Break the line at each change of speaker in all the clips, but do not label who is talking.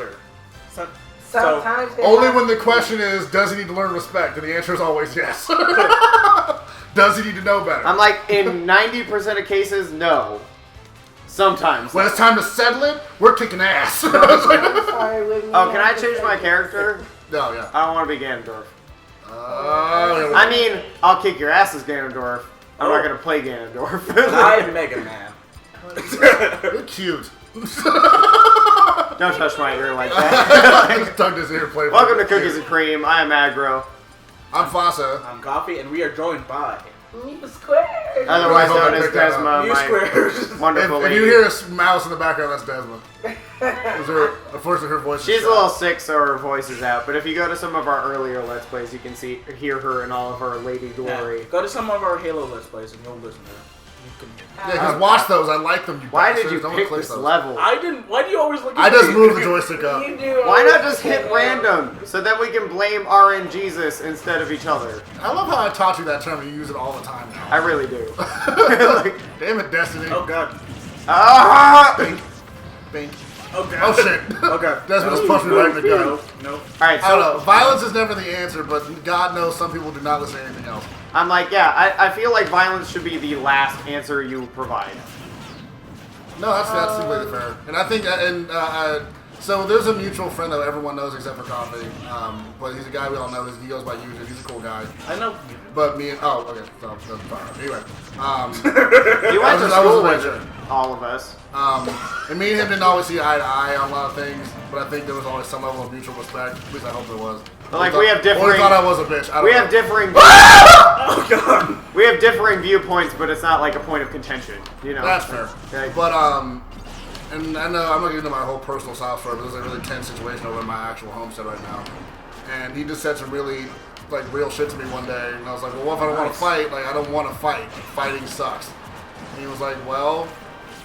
answer.
Sometimes
only when the question is, does he need to learn respect? And the answer is always yes. Does he need to know better?
I'm like, in 90% of cases, no. Sometimes.
When it's time to settle it, we're kicking ass.
Can I change my character?
No, yeah.
I don't want to be Ganondorf. I mean, I'll kick your ass as Ganondorf. I'm not going to play Ganondorf.
I'm Mega Man.
You're cute.
Don't touch my ear like that.
Just tugged his ear.
Welcome to Cookies and Cream. I am Aggro.
I'm Fasa.
I'm Coffee, and we are joined by
Mew Squares.
Otherwise known as Desma,
Mew Squares.
my wonderful
If
lady.
you hear a mouse in the background, that's Desmond. Unfortunately, her voice is
She's a
shot.
little sick, so her voice is out. But if you go to some of our earlier Let's Plays, you can hear her in all of her lady glory.
Yeah. Go to some of our Halo Let's Plays, and you'll listen to her.
Yeah, because watch those. I like them. You
Why did
bastards.
you
Don't
pick
click
this
those.
level?
I didn't. Why do you always look at
I
me?
just moved the joystick up.
You do
Why not just hit random, so then we can blame RNGesus instead of each other?
I love how I taught you that term and you use it all the time now.
I really do.
Damn it, Destiny.
Oh god.
Ah!
Bink. Bink.
Oh god.
Oh shit.
Oh god.
Desmond just punched me right in the gut.
No.
Alright,
I don't
so
know. Violence is never the answer, but God knows some people do not listen to anything else.
I'm like, yeah, I feel like violence should be the last answer you provide.
No, that's completely fair. And I think, so there's a mutual friend that everyone knows except for Coffee. But he's a guy we all know. He goes by Eugene. He's a cool guy.
I know.
But me and, okay, so that's fine. Anyway.
You went to
I was
school
a
with
lecturer.
all of us.
And me and him didn't always see eye to eye on a lot of things, but I think there was always some level of mutual respect. At least I hope there was.
But like, we have differing...
Or he thought I was a bitch. I don't
We
know.
have differing...
Oh god.
We have differing viewpoints, but it's not like a point of contention, you know?
That's fair.
Okay.
But, and I know I'm not getting into my whole personal side story, but there's a really tense situation over in my actual homestead right now. And he just said some really, like, real shit to me one day. And I was like, well, what if I don't want to fight? Like, I don't want to fight. Fighting sucks. And he was like, well,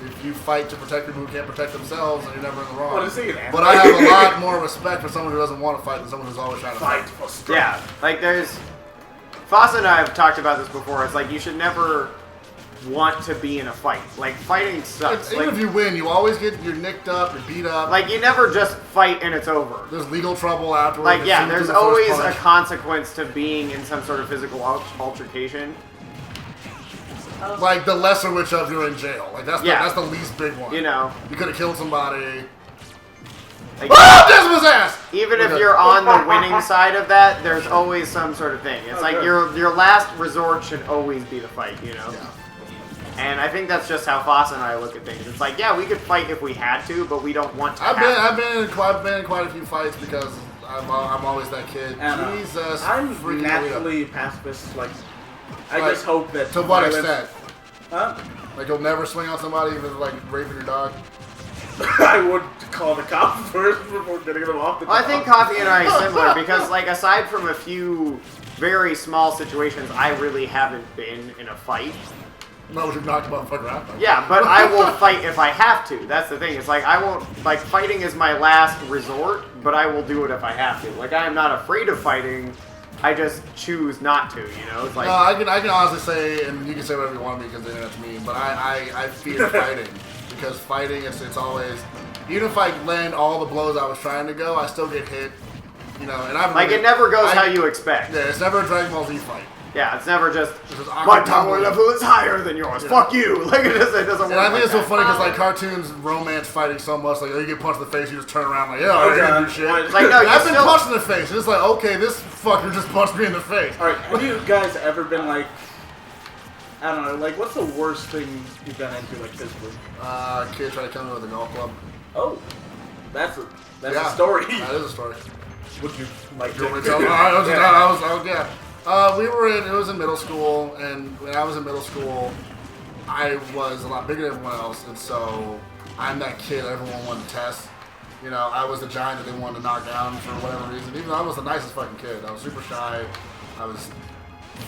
if you fight to protect people who can't protect themselves, then you're never in the wrong.
What is he, an
But I have a lot more respect for someone who doesn't want to fight than someone who's always trying to
Fight
fight.
for strength.
Yeah, like there's... Foss and I have talked about this before. It's like, you should never want to be in a fight. Like, fighting sucks.
Even
Like,
if you win, you always get you're nicked up, you're beat up.
like, you never just fight and it's over.
There's legal trouble afterwards.
Like,
You're
yeah,
sued
there's
to the first
always a
punch.
consequence to being in some sort of physical altercation.
Like the lesser which of you're in jail. Like that's the least big one.
You know.
You could have killed somebody.
Like,
Oh, Desmond's ass!
even if
Okay.
you're on the winning side of that, there's always some sort of thing. It's like your last resort should always be the fight, you know?
Yeah.
And I think that's just how Foss and I look at things. It's like, yeah, we could fight if we had to, but we don't want to.
I've been in quite a few fights because I'm always that kid.
And,
Jesus,
I'm
freaking
naturally pacifist. Like, I
Like,
just hope that
to what
violence-
extent?
Huh?
Like you'll never swing on somebody even like raping your dog.
I would call the cop first before getting them off the
Well, I
dog.
think Coffee and I are similar because, like, aside from a few very small situations, I really haven't been in a fight.
No, you've knocked the motherfucker out. Though.
Yeah, but I will fight if I have to. That's the thing. It's like, I won't, like, fighting is my last resort, but I will do it if I have to. Like, I am not afraid of fighting. I just choose not to, you know? It's like...
No, I can honestly say, and you can say whatever you want to me because the internet's mean, but I fear fighting. Because fighting, it's always... Even if I land all the blows I was trying to go, I still get hit. You know, and I'm...
Like, it never goes how you expect.
Yeah, it's never a Dragon Ball Z fight.
Yeah, it's never just,
It's just
my
awkward
power
tumbling.
level is higher than yours.
Yeah.
Fuck you. Like, it doesn't work
And I think
like
it's so
that.
funny because like cartoons romance fighting so much. Like, oh, you get punched in the face, you just turn around like, yeah, I
Okay.
didn't do shit.
It's
like, no,
And
you
I've been
still-
punched in the face. And it's like, okay, this fucker just punched me in the face.
Alright, have you guys ever been like, I don't know, like, what's the worst thing you've been into, like, physically?
Kid tried to kill me with a golf club.
Oh, that's a
Yeah,
story.
That is a story.
Would you like
You want me to
to
tell you? It was in middle school, and when I was in middle school, I was a lot bigger than everyone else, and so I'm that kid everyone wanted to test. You know, I was the giant that they wanted to knock down for whatever reason. Even though I was the nicest fucking kid. I was super shy. I was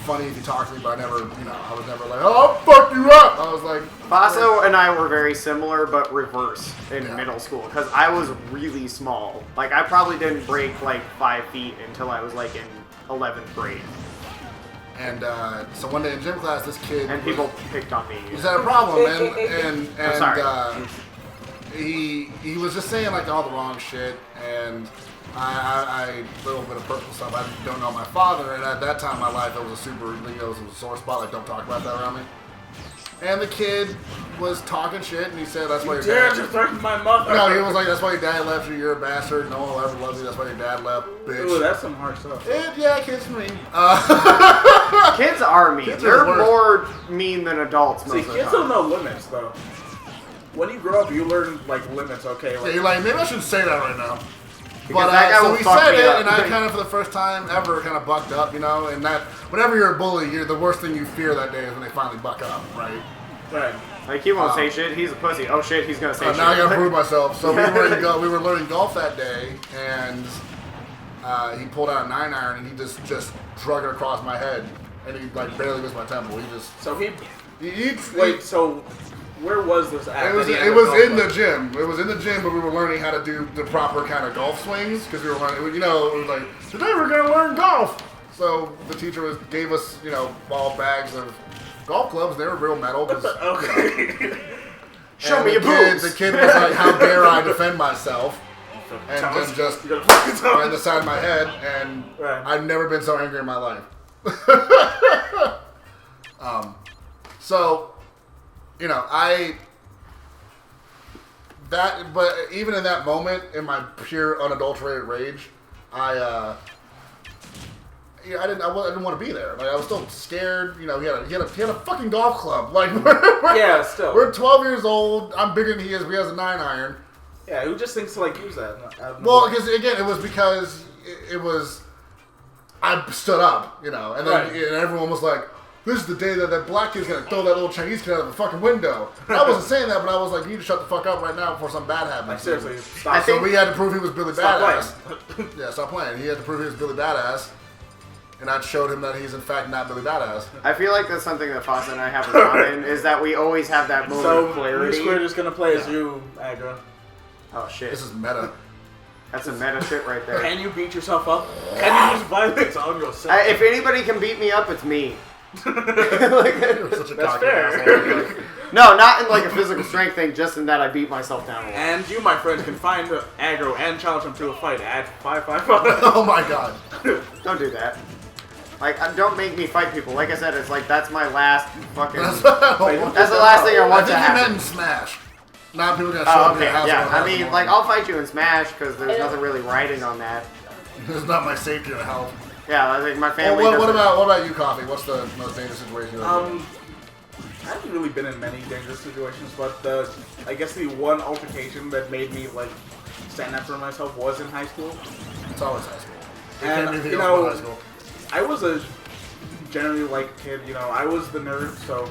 funny if you talked to me, but I was never like, oh, I'll fuck you up. I was like...
Basso and I were very similar, but reverse in
Yeah.
middle school. Because I was really small. Like, I probably didn't break, like, 5 feet until I was, like, in 11th grade.
And so one day in gym class, this kid...
And people picked on me.
He's had a problem, and
I'm sorry.
he was just saying like all the wrong shit, and I a little bit of personal stuff. I don't know my father, and at that time in my life, it was a it was a sore spot. Like, don't talk about that around me. And the kid was talking shit, and he said, "That's why your dad."
You threatened my mother.
No, he was like, "That's why your dad left you. You're a bastard. No one will ever love you. That's why your dad left, bitch."
Ooh, that's some hard stuff.
Yeah, kids mean.
Kids are mean.
Kids
They're
are
more mean than adults most
See,
of the
kids
time.
don't know limits though. When you grow up, you learn like limits. Okay,
Yeah,
like
you're like, maybe I shouldn't say that right now.
Because that guy
so
will
we
fuck
said
me
it,
up.
and I kind of, for the first time ever, kind of bucked up, you know. And that, whenever you're a bully, the worst thing you fear that day is when they finally buck up, right?
right.
Like, he won't say shit. He's a pussy. Oh, shit, he's gonna say shit.
Now I gotta prove myself. So we were learning golf that day, and he pulled out a 9-iron, and he just drug it across my head, and he like barely missed my temple. He just
So he
he
wait. So where was this at?
It was
At the
in
end
the
of
gym. It was in the gym, but we were learning how to do the proper kind of golf swings because we were learning. You know, it was like today we're gonna learn golf. So the teacher gave us ball bags of golf clubs. They were real metal.
Okay.
Show me your boobs.
The kid was like, "How dare I defend myself?" And then just right in the side of my head, and
Right.
I've never been so angry in my life. So, but even in that moment, in my pure unadulterated rage, I didn't want to be there. Like, I was still scared. You know, he had a fucking golf club. Like,
Yeah, still.
we're 12 years old. I'm bigger than he is. But he has a 9-iron.
Yeah, who just thinks to like use that?
Well, because again, it was because it was. I stood up, and then
Right.
and everyone was like, "This is the day that black kid's gonna throw that little Chinese kid out of the fucking window." I wasn't saying that, but I was like, "You need to shut the fuck up right now before something bad happens."
like seriously, stop.
So we had to prove he was Billy
Stop
Badass. Yeah, stop playing. He had to prove he was Billy Badass, and I showed him that he's in fact not Billy Badass.
I feel like that's something that Fossa and I have in common, is that we always have that moment
So
of clarity.
Squid is gonna play as you, Agra.
Oh, shit.
This is meta.
That's a meta shit right there.
Can you beat yourself up? Can you use violence on yourself?
If anybody can beat me up, it's me.
You're such a
That's
cocky
fair.
asshole.
No, not in like a physical strength thing, just in that I beat myself down a lot.
And you, my friends, can find Aggro and challenge him to a fight at 555.
Oh my god.
Don't do that. Like, don't make me fight people. Like I said, it's like, that's my last fucking...
That's
That's the last thing I
I
want
think
to
you meant
happen.
in Smash. Not people gonna show
Oh,
up at
okay,
your house.
yeah.
and
I mean, like, I'll fight you in Smash, because there's nothing really riding on that.
It's not my safety or health.
Yeah, I think my
Well,
family
what
doesn't-
about you, Coffee? What's the most dangerous situation you've ever been in?
I haven't really been in many dangerous situations, but I guess the one altercation that made me like stand up for myself was in high school.
It's always high school. You
And,
can't do anything
you
else
know,
but high school.
I was a generally liked kid. I was the nerd, so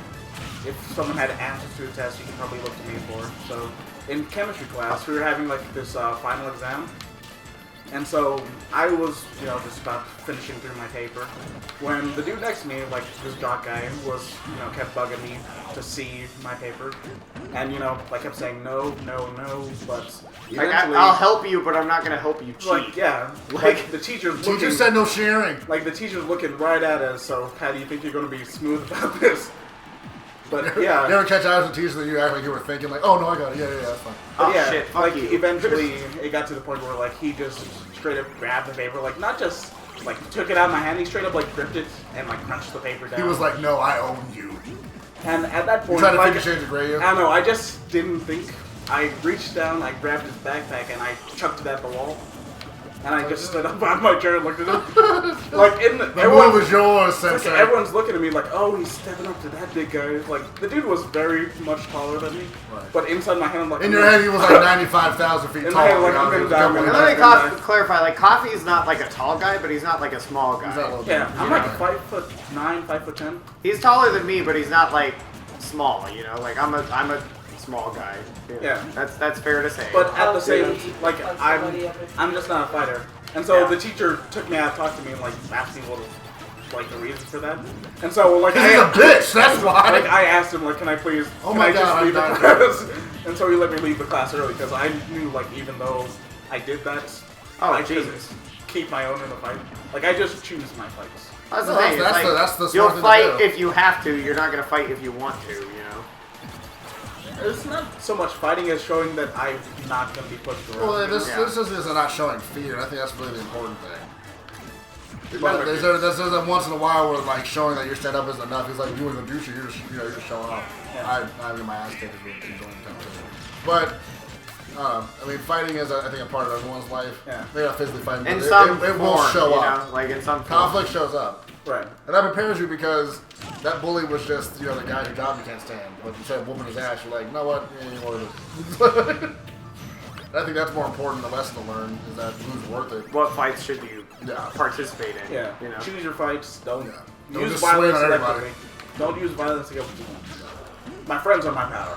if someone had answers to a test, you could probably look to me for. So in chemistry class, we were having like this final exam. And so I was, just about finishing through my paper when the dude next to me, like this jock guy, was, kept bugging me to see my paper. And, I kept saying no, but
Like,
eventually,
I'll help you, but I'm not gonna help you cheat.
like, yeah, like the teacher's looking,
Teacher said no sharing.
like the teacher's looking right at us, so how do you think you're going to be smooth about this? But yeah.
You ever catch eyes with teachers that you act like you were thinking, like, oh no, I got it. Yeah, that's fine.
Oh,
yeah,
shit, fuck
like
you.
eventually it got to the point where like he just straight up grabbed the paper, like not just like took it out of my hand, he straight up like gripped it and like crunched the paper down.
He was like, no, I own you.
and at that
You
point,
trying to
like,
figure shades of gray you?
I don't know, I just didn't think. I reached down, I grabbed his backpack, and I chucked it at the wall. And I just stood up on my chair and looked at him. Like
The move was yours, Sensei.
like, everyone's looking at me like, oh, he's stepping up to that big guy. Like, the dude was very much taller than me.
Right.
But inside my head, I'm like...
In your head, he was like 95,000 feet
In
tall.
my head, like,
you know,
I'm gonna
he was
die,
double
I'm
And
that.
gonna
let me
die.
clarify, like, Coffee's not like a tall guy, but he's not like a small guy.
He's that little
Yeah,
dude.
I'm
You
like
know.
5'9", 5'10".
He's taller than me, but he's not like small, Like, I'm a small guy.
Yeah.
That's fair to say.
But at the same,
Okay.
like, I'm just not a fighter. And so
Yeah.
the teacher took me out, talked to me, and like asked me what, like, the reason for that. And so, like,
He's a bitch, that's why.
Like, I asked him, like, can I please,
Oh
can
my
I
God,
just
I'm
leave the
dying.
class? And so he let me leave the class early because I knew, like, even though I did that,
Oh,
I couldn't
Jesus.
keep my own in the fight. Like, I just choose my fights.
That's the
No,
thing.
that's
it's like,
the smart
you'll
thing to
fight
do.
if you have to. You're not gonna fight if you want to.
It's not so much fighting as showing that I'm not going to be pushed around.
Well, this is not showing fear. I think that's really the important thing.
But
There's that once in a while where like showing that your stand up isn't enough. He's like doing the douche. You're just showing off.
Yeah.
I'm getting my ass kicked is enjoying competition. But I mean, fighting is I think a part of everyone's life.
Yeah.
They're not physically fighting,
In
but
some
it will
form,
show
you
up.
know, like in some
Conflict shows up.
Right.
And that prepares you because that bully was just, the guy whose job you can't stand. But instead of whooping his ass, you're like, you know what? Yeah, you know what it is. I think that's more important, the lesson to learn, is that who's worth it.
What fights should you
Yeah.
participate in?
Yeah.
You know?
Choose your fights. Don't
Don't
use
just
violence
swing on everybody.
selectively. Don't use violence to get what you want. My friends are my power.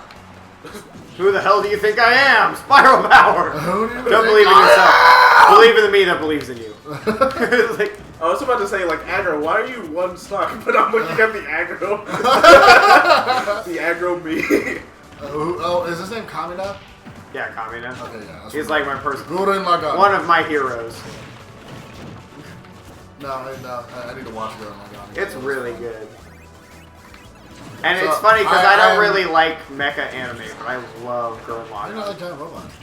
Who the hell do you think I am? Spiral power!
Who do you
Don't
think
believe in
I
yourself. Believe in the me that believes in you. It's like,
I was about to say, like, aggro, why are you one stuck? But I'm looking at the aggro. The aggro me.
Is his name Kamina?
yeah, Kamina.
Okay, yeah. That's
He's
what-
like my person.
Gurren Lagann.
One of my heroes.
No, I need to watch Gurren Lagann.
It's really good. And
So,
it's funny because I don't
I'm-
really like mecha anime, but I love Gurren
I don't
Lagann.
like giant robots.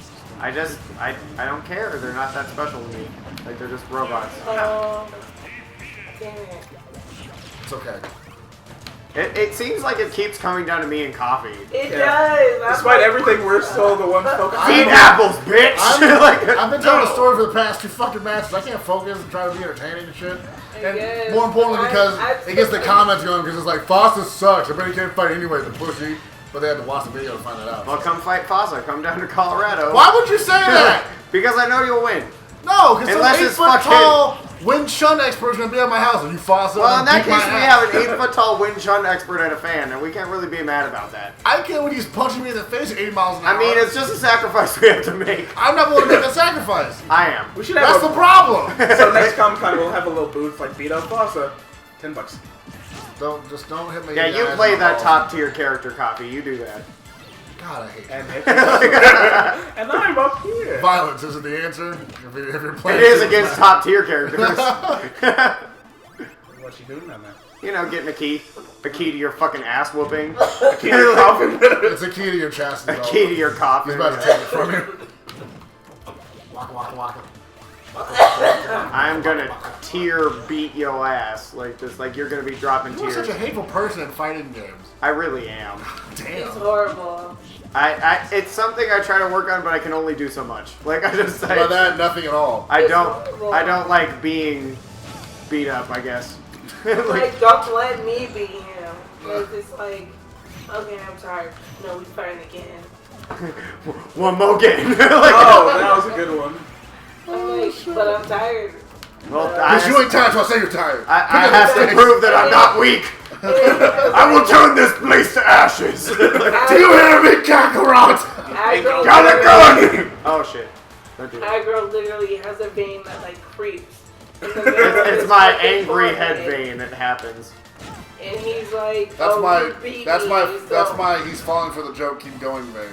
I don't care. They're not that special to me. Like, they're just robots.
Damn it.
It's okay.
It seems like it keeps coming down to me and coffee.
It
Yeah.
does. I'm
Despite
like,
everything, we're still the ones focusing
Eat
on
apples, bitch!
I've been telling a story for the past 2 fucking matches. I can't focus and try to be entertaining and shit. And
Yes.
more importantly, because
I
it gets the comments going, because it's like, Foster sucks. I bet he can't fight anyway, the pussy. But they had to watch the video to find that out.
Well, come fight Fasa. Come down to Colorado.
Why would you say that?
Because I know you'll win.
No, because some
Unless it's
8-foot
fucking-
tall Wing Chun expert's gonna be at my house. Are you Foster?
Well, in that
Beat my
case, we
ass.
have an 8-foot-tall Wing Chun expert and a fan, and we can't really be mad about that.
I can't when he's punching me in the face at 80 miles an hour.
I mean, it's just a sacrifice we have to make.
I'm not willing to make that sacrifice.
I am.
We should have
That's
a,
the problem.
So next Comic-Con we'll have a little booth like beat up Fossa. $10.
Don't hit me.
Yeah,
in the
you
eyes
play
and
that
balls.
top tier character, Coffee. You do that.
God, I hate
And,
that.
and I'm up here.
Violence isn't the answer. If you're playing,
It is against top tier characters.
What's she doing on that?
You know, getting a key to your fucking ass whooping,
I can't coffin.
It's a key to your chastity.
a
though.
key to your coffin.
He's about to take it from you. Waka waka waka.
I'm gonna tear beat your ass like this. Like you're gonna be dropping
You're
tears.
such a hateful person in fighting games.
I really am.
It's
Damn.
horrible.
It's something I try to work on, but I can only do so much. Like I just say,
By that, nothing at all.
I
It's
don't
horrible.
like being beat up. I guess.
Like, don't let me be him. Because it's like, okay, I'm tired. No, we fighting again.
One more game. Like,
Oh, that was a good one.
I'm like, but I'm tired.
well,
Because you ain't tired, so I say you're tired.
I have to prove that I'm not weak. I will turn this place to ashes.
Do you hear me, Kakarot?
Got a gun! Oh shit. Don't do that.
Aggro literally has a vein that like creeps. in the middle of
It's
his
my
fucking
angry
forehead.
head vein that happens.
And he's like,
That's
oh,
my.
you beat
That's
me,
my.
so-
That's my. He's falling for the joke. Keep going, babe.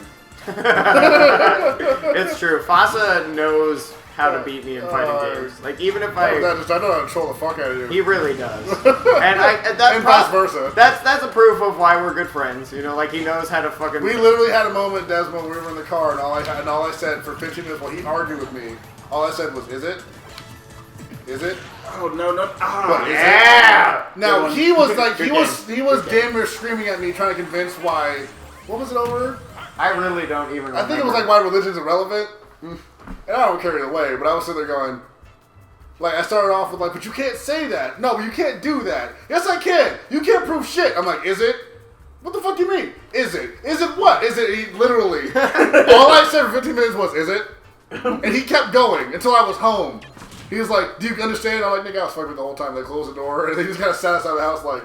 It's true. Fasa knows how to beat me in fighting games. Like even if
I know
I,
how to troll the fuck out of you.
he really does. And that's
And vice versa.
That's a proof of why we're good friends. You know, like he knows how to fucking.
We literally had a moment, Desmond, when we were in the car, and all I said for 15 minutes while he argued with me, all I said was, "Is it? Is it?"
Oh no no!
What,
Ah,
is it?
Yeah.
Now
Good
he
one.
was like,
Good
he was
game.
damn near screaming at me, trying to convince why. What was it over?
I really don't even.
I think it was like why religion's irrelevant. And I don't carry it away, but I was sitting there going, like, I started off with like, but you can't say that. No, you can't do that. Yes, I can. You can't prove shit. I'm like, is it? What the fuck you mean? Is it? Is it what? Is it? He literally. All I said for 15 minutes was, is it? And he kept going until I was home. He was like, do you understand? I'm like, nigga, I was fucking with the whole time. They closed the door, and they just kind of sat outside the house like.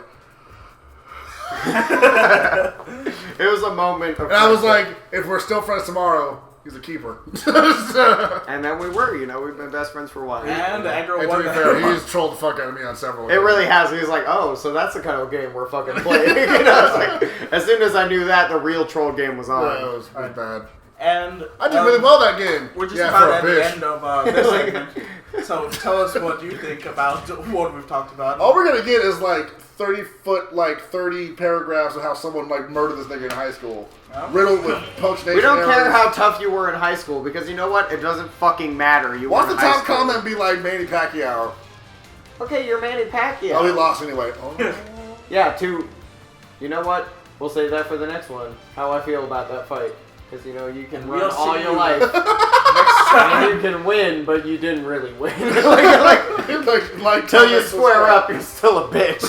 It was a moment of.
And I was
friendship.
like, if we're still friends tomorrow, he's a keeper.
And then we were. You know, we've been best friends for a while.
And aggro
And to
won
be
the
fair,
hell.
he's trolled the fuck out of me on several.
It really has. He was like, oh, so that's the kind of game we're fucking playing. You know, it's like, as soon as I knew that, the real troll game was on.
Yeah, it was bad.
And
I did really well that game.
We're just
yeah,
about
for
at
a
the
bitch.
end of this segment. So tell us what you think about what we've talked about.
All we're gonna get is like 30-foot, like 30 paragraphs of how someone like murdered this nigga in high school, riddled with punctuation
We don't care
errors.
how tough you were in high school because you know what? It doesn't fucking matter. You
Watch
were
the
in high
top
school.
comment be like Manny Pacquiao.
Okay, you're Manny Pacquiao.
Oh, he lost anyway. Oh.
Yeah, you know what? We'll save that for the next one. How I feel about that fight. Because, you know, you can run
We'll
all
see
your
you
life.
next time.
And you can win, but you didn't really win. Until you square up, you're still a bitch.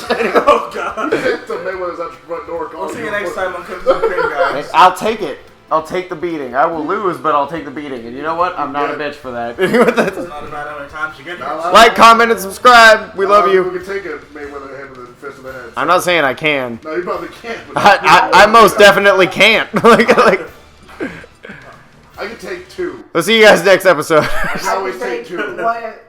Oh god.
Mayweather's at the front door.
We'll see you next time on Cookies and Cream, guys.
I'll take it. I'll take the beating. I will lose, but I'll take the beating. And you know what? I'm not a bitch for that.
It's not about how many times you get here.
Like, comment, and subscribe. We love you.
We can take a Mayweather head with a fist in the head.
I'm not saying I can.
No, you probably can't. But
I most definitely can't. like,
I can take two.
we'll see you guys next episode.
I can always take two.
What?